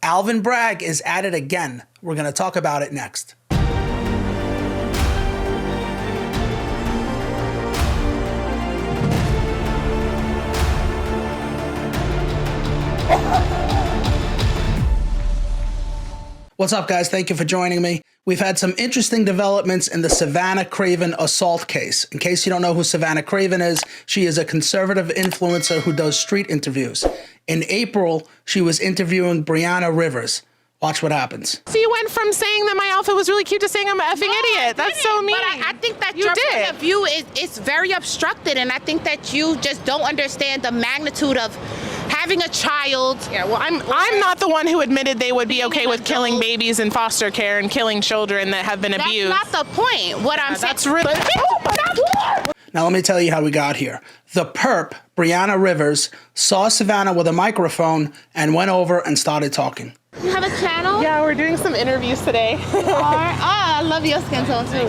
Alvin Bragg is at it again. We're going to talk about it next. What's up, guys? Thank you for joining me. We've had some interesting developments in the Savannah Craven assault case. In case you don't know who Savannah Craven is, she is a conservative influencer who does street interviews. In April, she was interviewing Brianna Rivers. Watch what happens. So you went from saying that my outfit was really cute to saying I'm an effing idiot. That's so mean. But I think that your point of view is very obstructed, and I think that you just don't understand the magnitude of having a child. Yeah, well, I'm not the one who admitted they would be okay with killing babies in foster care and killing children that have been abused. That's not the point. What I'm saying. That's really. Now let me tell you how we got here. The perp, Brianna Rivers, saw Savannah with a microphone and went over and started talking. You have a channel? Yeah, we're doing some interviews today. I love your skin tone too.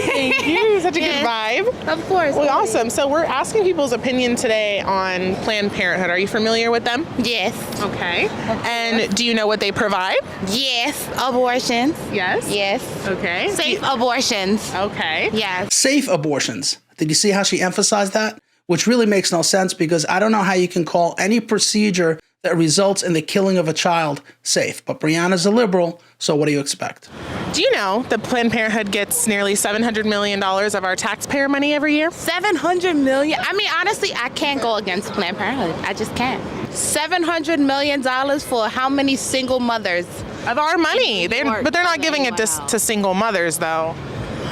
Thank you. Such a good vibe. Of course. Well, awesome. So we're asking people's opinion today on Planned Parenthood. Are you familiar with them? Yes. Okay. And do you know what they provide? Yes. Abortions. Yes. Yes. Okay. Safe abortions. Okay. Yes. Safe abortions. Did you see how she emphasized that? Which really makes no sense, because I don't know how you can call any procedure that results in the killing of a child safe. But Brianna's a liberal, so what do you expect? Do you know that Planned Parenthood gets nearly $700 million of our taxpayer money every year? 700 million. I mean, honestly, I can't go against Planned Parenthood. I just can't. $700 million for how many single mothers? Of our money. But they're not giving it to single mothers, though.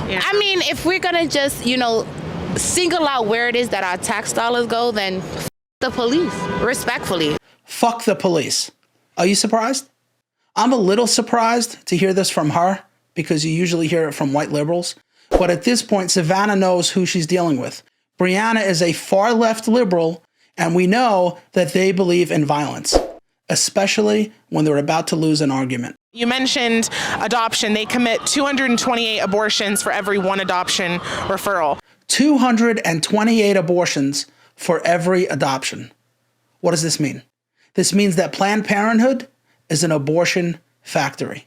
Yeah. I mean, if we're going to just, single out where it is that our tax dollars go, then f the police, respectfully. Fuck the police. Are you surprised? I'm a little surprised to hear this from her, because you usually hear it from white liberals. But at this point, Savannah knows who she's dealing with. Brianna is a far left liberal, and we know that they believe in violence, especially when they're about to lose an argument. You mentioned adoption. They commit 228 abortions for every one adoption referral. 228 abortions for every adoption. What does this mean? This means that Planned Parenthood is an abortion factory.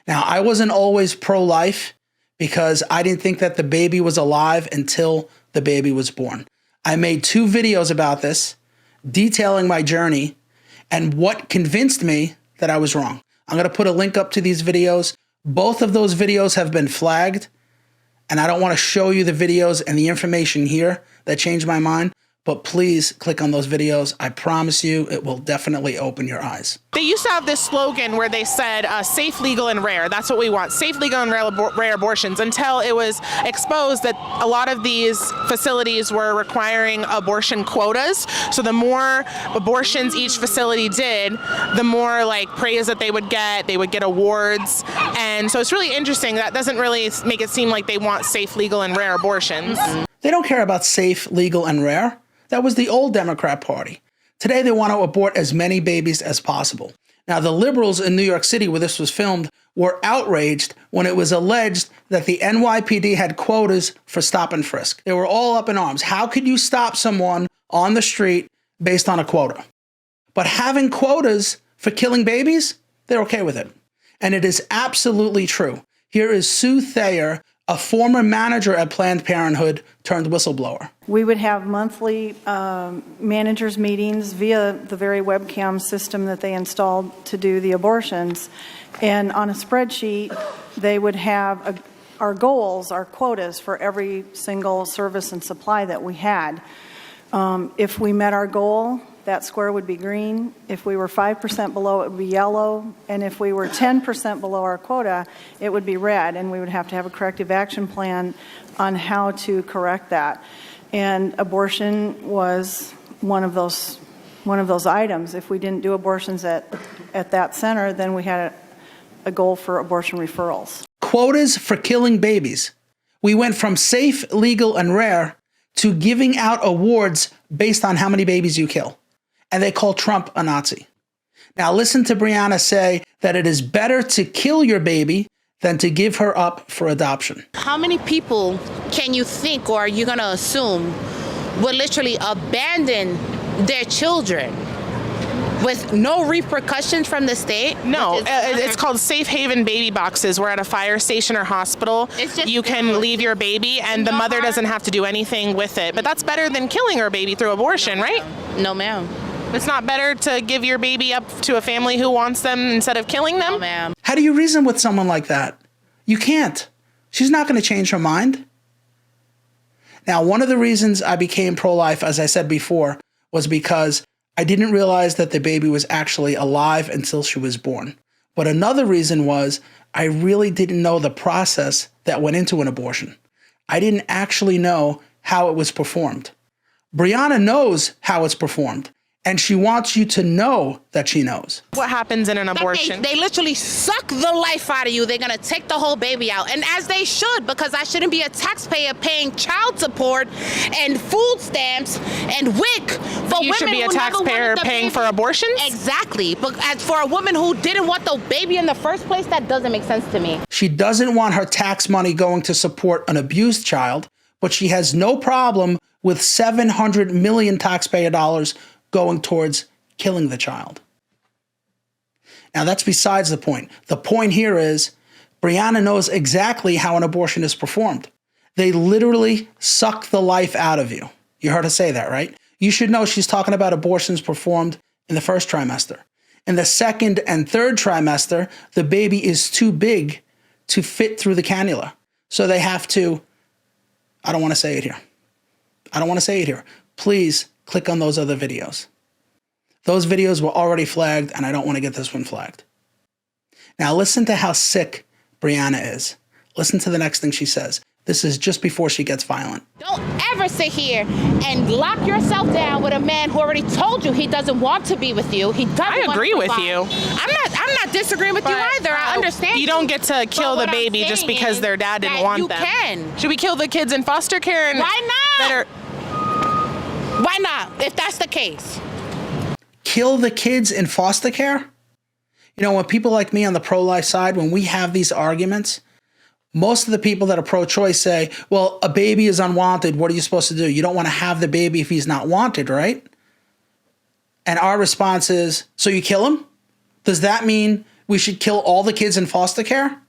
Now, I wasn't always pro-life because I didn't think that the baby was alive until the baby was born. I made 2 videos about this, detailing my journey and what convinced me that I was wrong. I'm going to put a link up to these videos. Both of those videos have been flagged, and I don't want to show you the videos and the information here that changed my mind. But please click on those videos. I promise you it will definitely open your eyes. They used to have this slogan where they said, safe, legal, and rare. That's what we want. Safe, legal, and rare abortions, until it was exposed that a lot of these facilities were requiring abortion quotas. So the more abortions each facility did, the more praise that they would get awards. And so it's really interesting. That doesn't really make it seem like they want safe, legal, and rare abortions. They don't care about safe, legal, and rare. That was the old Democrat Party. Today, they want to abort as many babies as possible. Now, the liberals in New York City, where this was filmed, were outraged when it was alleged that the NYPD had quotas for stop and frisk. They were all up in arms. How could you stop someone on the street based on a quota? But having quotas for killing babies, they're okay with it. And it is absolutely true. Here is Sue Thayer, a former manager at Planned Parenthood turned whistleblower. We would have monthly managers meetings via the very webcam system that they installed to do the abortions. And on a spreadsheet, they would have our goals, our quotas for every single service and supply that we had. If we met our goal, that square would be green. If we were 5% below, it would be yellow. And if we were 10% below our quota, it would be red. And we would have to have a corrective action plan on how to correct that. And abortion was one of those items. If we didn't do abortions at that center, then we had a goal for abortion referrals. Quotas for killing babies. We went from safe, legal, and rare to giving out awards based on how many babies you kill. And they call Trump a Nazi. Now listen to Brianna say that it is better to kill your baby than to give her up for adoption. How many people can you think, or are you going to assume, would literally abandon their children with no repercussions from the state? No, it's called safe haven baby boxes, where at a fire station or hospital, you can leave your baby and the mother doesn't have to do anything with it. But that's better than killing her baby through abortion, right? No, ma'am. It's not better to give your baby up to a family who wants them instead of killing them? No, ma'am. How do you reason with someone like that? You can't. She's not going to change her mind. Now, one of the reasons I became pro-life, as I said before, was because I didn't realize that the baby was actually alive until she was born. But another reason was I really didn't know the process that went into an abortion. I didn't actually know how it was performed. Brianna knows how it's performed, and she wants you to know that she knows. What happens in an abortion? They literally suck the life out of you. They're gonna take the whole baby out, and as they should, because I shouldn't be a taxpayer paying child support and food stamps and WIC for women. You should be a taxpayer paying for abortions? Exactly, but as for a woman who didn't want the baby in the first place, that doesn't make sense to me. She doesn't want her tax money going to support an abused child, but she has no problem with $700 million taxpayer dollars going towards killing the child. Now, that's besides the point. The point here is Brianna knows exactly how an abortion is performed. They literally suck the life out of you. You heard her say that, right? You should know she's talking about abortions performed in the first trimester. In the second and third trimester, the baby is too big to fit through the cannula. So they have to, I don't want to say it here. I don't want to say it here. Please click on those other videos. Those videos were already flagged, and I don't want to get this one flagged. Now listen to how sick Brianna is. Listen to the next thing she says. This is just before she gets violent. Don't ever sit here and lock yourself down with a man who already told you he doesn't want to be with you. He doesn't want to agree with provide. you. I'm not disagreeing with you either. I understand. You don't get to kill the baby just because their dad didn't want them. You can. Should we kill the kids in foster care? And Why not? Why not, if that's the case? Kill the kids in foster care? You know, when people like me on the pro-life side, when we have these arguments, most of the people that are pro-choice say, well, a baby is unwanted. What are you supposed to do? You don't want to have the baby if he's not wanted, right? And our response is, so you kill him? Does that mean we should kill all the kids in foster care?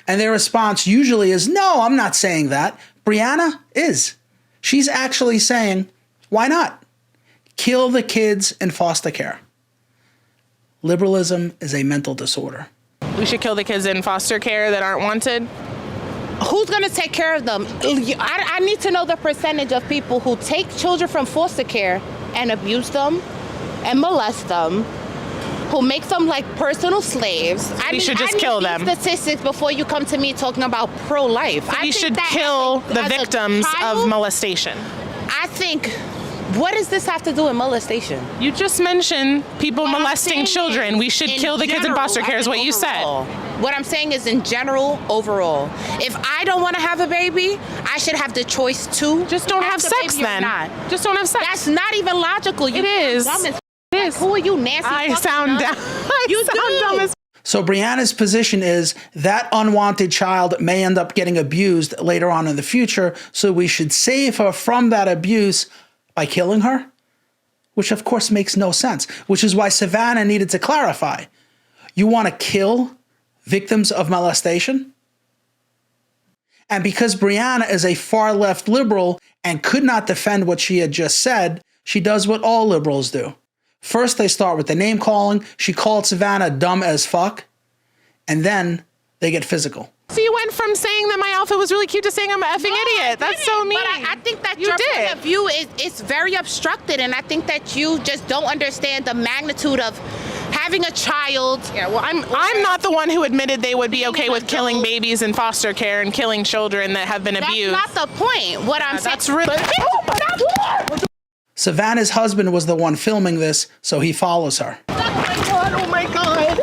And their response usually is, no, I'm not saying that. Brianna is. She's actually saying, why not? Kill the kids in foster care. Liberalism is a mental disorder. We should kill the kids in foster care that aren't wanted? Who's going to take care of them? I need to know the percentage of people who take children from foster care and abuse them and molest them, who make them like personal slaves. We should just kill them. Statistics before you come to me talking about pro-life. We should kill the victims of molestation. I think, what does this have to do with molestation? You just mentioned people molesting children. We should kill the kids in foster care is what you said. What I'm saying is in general, overall. If I don't want to have a baby, I should have the choice to. Just don't have sex then. Just don't have sex. That's not even logical. It is. It is. Who are you, Nancy? I sound dumb. You sound dumb as. So Brianna's position is that unwanted child may end up getting abused later on in the future, so we should save her from that abuse by killing her, which of course makes no sense, which is why Savannah needed to clarify. You want to kill victims of molestation? And because Brianna is a far-left liberal and could not defend what she had just said, she does what all liberals do. First, they start with the name calling. She called Savannah dumb as fuck. And then they get physical. So you went from saying that my outfit was really cute to saying I'm an effing idiot. That's so mean. But I think that your point of view is very obstructed, and I think that you just don't understand the magnitude of having a child. Yeah, well, I'm not the one who admitted they would be okay with killing babies in foster care and killing children that have been abused. That's not the point. What I'm saying. That's really. Savannah's husband was the one filming this, so he follows her. Oh my God, oh my God.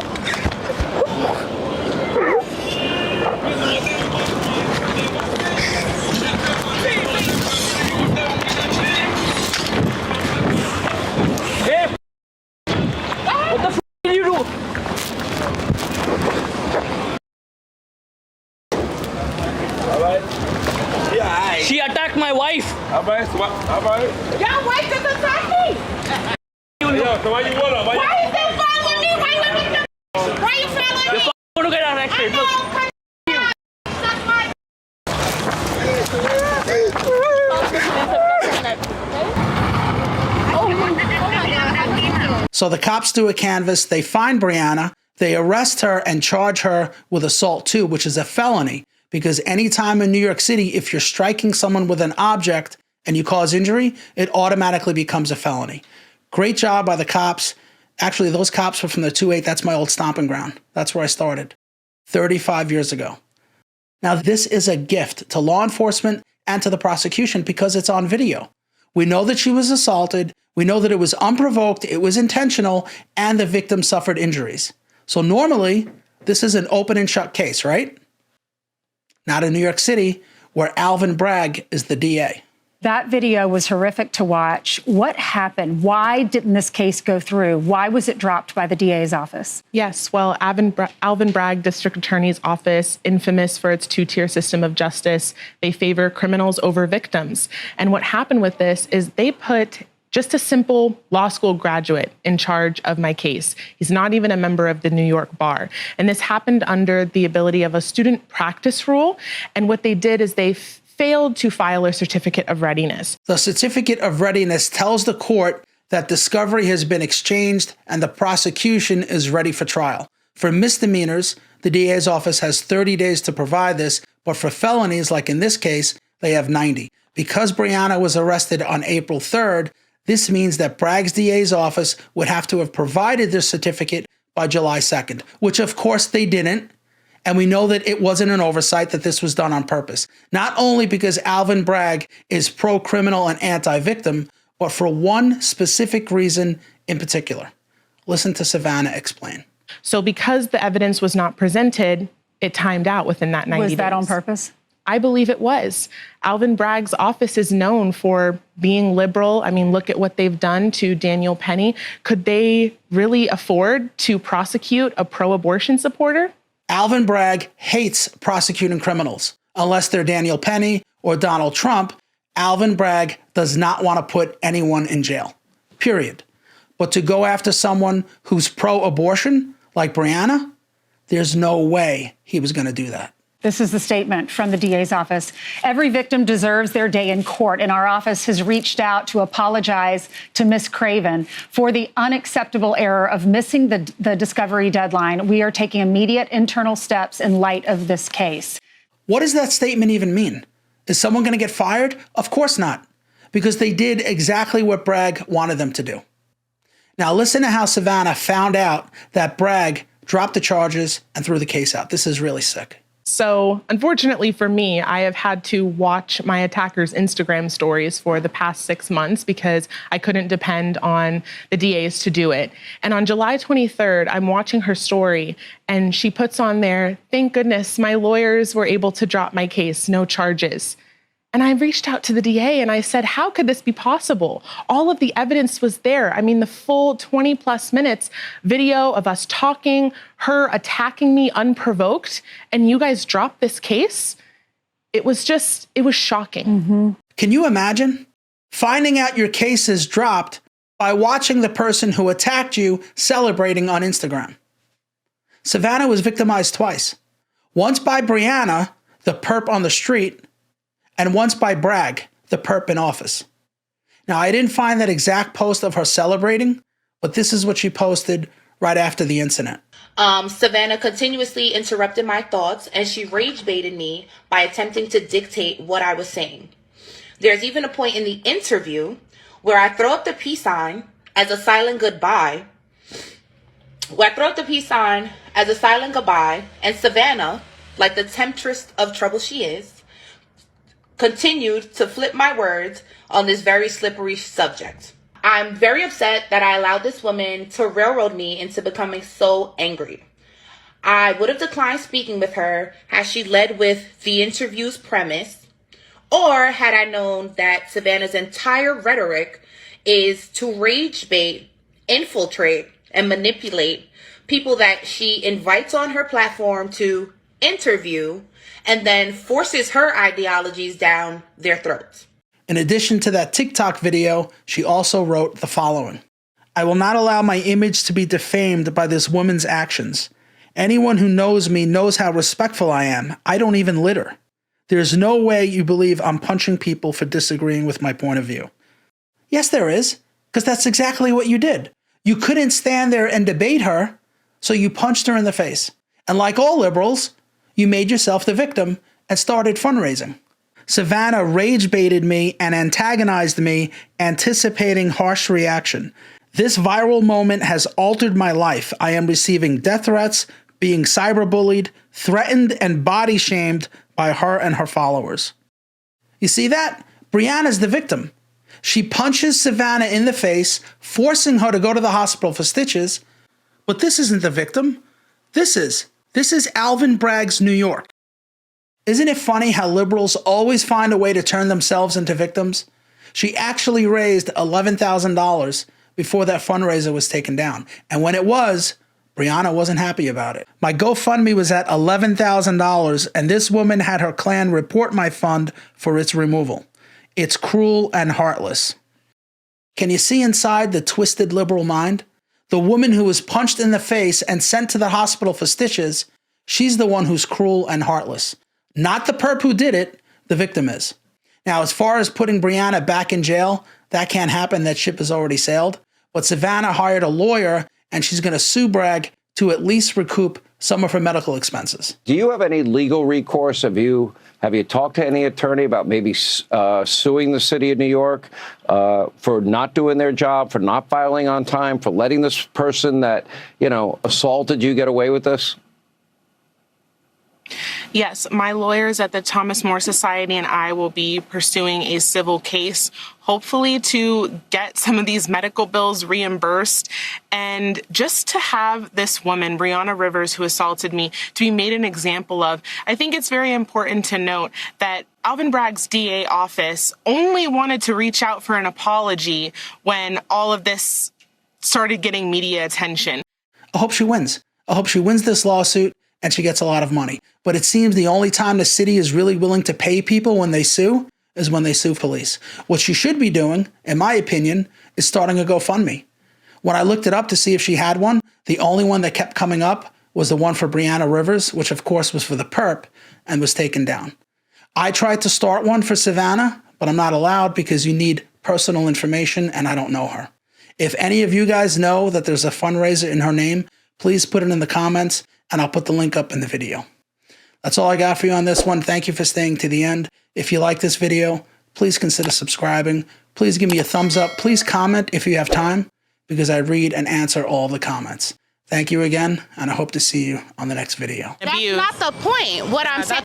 Hey! What the f did you do? Alright. Yeah, She attacked my wife. Alright. Your wife just attacked me. Yo, so why you want her? Why is So the cops do a canvass, they find Brianna, they arrest her and charge her with assault too, which is a felony, because anytime in New York City, if you're striking someone with an object and you cause injury, it automatically becomes a felony. Great job by the cops. Actually, those cops were from the 2-8. That's my old stomping ground. That's where I started 35 years ago. Now, this is a gift to law enforcement and to the prosecution because it's on video. We know that she was assaulted. We know that it was unprovoked, it was intentional, and the victim suffered injuries. So normally, this is an open and shut case, right? Not in New York City, where Alvin Bragg is the DA. That video was horrific to watch. What happened? Why didn't this case go through? Why was it dropped by the DA's office? Yes, well, Alvin Bragg District Attorney's Office, infamous for its two-tier system of justice, they favor criminals over victims. And what happened with this is they put just a simple law school graduate in charge of my case. He's not even a member of the New York Bar. And this happened under the ability of a student practice rule. And what they did is they failed to file a certificate of readiness. The certificate of readiness tells the court that discovery has been exchanged and the prosecution is ready for trial. For misdemeanors, the DA's office has 30 days to provide this, but for felonies, like in this case, they have 90. Because Brianna was arrested on April 3rd, this means that Bragg's DA's office would have to have provided this certificate by July 2nd, which of course they didn't. And we know that it wasn't an oversight, that this was done on purpose. Not only because Alvin Bragg is pro-criminal and anti-victim, but for one specific reason in particular. Listen to Savannah explain. So because the evidence was not presented, it timed out within that 90 days. Was that on purpose? I believe it was. Alvin Bragg's office is known for being liberal. I mean, look at what they've done to Daniel Penny. Could they really afford to prosecute a pro-abortion supporter? Alvin Bragg hates prosecuting criminals. Unless they're Daniel Penny or Donald Trump, Alvin Bragg does not want to put anyone in jail, period. But to go after someone who's pro-abortion, like Brianna, there's no way he was going to do that. This is the statement from the DA's office. Every victim deserves their day in court, and our office has reached out to apologize to Ms. Craven for the unacceptable error of missing the discovery deadline. We are taking immediate internal steps in light of this case. What does that statement even mean? Is someone going to get fired? Of course not, because they did exactly what Bragg wanted them to do. Now listen to how Savannah found out that Bragg dropped the charges and threw the case out. This is really sick. So unfortunately for me, I have had to watch my attacker's Instagram stories for the past 6 months because I couldn't depend on the DAs to do it. And on July 23rd, I'm watching her story and she puts on there, "Thank goodness my lawyers were able to drop my case, no charges." And I reached out to the DA and I said, how could this be possible? All of the evidence was there. I mean, the full 20 plus minutes video of us talking, her attacking me unprovoked, and you guys dropped this case? It was shocking. Mm-hmm. Can you imagine finding out your case is dropped by watching the person who attacked you celebrating on Instagram? Savannah was victimized twice. Once by Brianna, the perp on the street, and once by Bragg, the perp in office. Now, I didn't find that exact post of her celebrating, but this is what she posted right after the incident. Savannah continuously interrupted my thoughts, and she rage baited me by attempting to dictate what I was saying. There's even a point in the interview where I throw up the peace sign as a silent goodbye. And Savannah, like the temptress of trouble she is, continued to flip my words on this very slippery subject. I'm very upset that I allowed this woman to railroad me into becoming so angry. I would have declined speaking with her had she led with the interview's premise, or had I known that Savannah's entire rhetoric is to rage bait, infiltrate, and manipulate people that she invites on her platform to interview and then forces her ideologies down their throats. In addition to that TikTok video, she also wrote the following. "I will not allow my image to be defamed by this woman's actions. Anyone who knows me knows how respectful I am. I don't even litter. There's no way you believe I'm punching people for disagreeing with my point of view." Yes, there is, because that's exactly what you did. You couldn't stand there and debate her, so you punched her in the face. And like all liberals, you made yourself the victim and started fundraising. Savannah rage baited me and antagonized me, anticipating harsh reaction. This viral moment has altered my life. I am receiving death threats, being cyberbullied, threatened, and body shamed by her and her followers. You see that? Brianna's the victim. She punches Savannah in the face, forcing her to go to the hospital for stitches. But this isn't the victim. This is Alvin Bragg's New York. Isn't it funny how liberals always find a way to turn themselves into victims? She actually raised $11,000 before that fundraiser was taken down. And when it was, Brianna wasn't happy about it. My GoFundMe was at $11,000, and this woman had her clan report my fund for its removal. It's cruel and heartless. Can you see inside the twisted liberal mind? The woman who was punched in the face and sent to the hospital for stitches, she's the one who's cruel and heartless. Not the perp who did it, the victim is. Now, as far as putting Brianna back in jail, that can't happen. That ship has already sailed. But Savannah hired a lawyer, and she's going to sue Bragg to at least recoup some of her medical expenses. Do you have any legal recourse? Have you talked to any attorney about maybe suing the city of New York for not doing their job, for not filing on time, for letting this person that, assaulted you get away with this? Yes, my lawyers at the Thomas More Society and I will be pursuing a civil case, hopefully to get some of these medical bills reimbursed and just to have this woman, Brianna Rivers, who assaulted me, to be made an example of. I think it's very important to note that Alvin Bragg's DA office only wanted to reach out for an apology when all of this started getting media attention. I hope she wins. I hope she wins this lawsuit and she gets a lot of money. But it seems the only time the city is really willing to pay people when they sue is when they sue police. What she should be doing, in my opinion, is starting a GoFundMe. When I looked it up to see if she had one, the only one that kept coming up was the one for Brianna Rivers, which of course was for the perp and was taken down. I tried to start one for Savannah, but I'm not allowed because you need personal information and I don't know her. If any of you guys know that there's a fundraiser in her name, please put it in the comments and I'll put the link up in the video. That's all I got for you on this one. Thank you for staying to the end. If you like this video, please consider subscribing. Please give me a thumbs up. Please comment if you have time, because I read and answer all the comments. Thank you again, and I hope to see you on the next video. That's not the point. What I'm saying.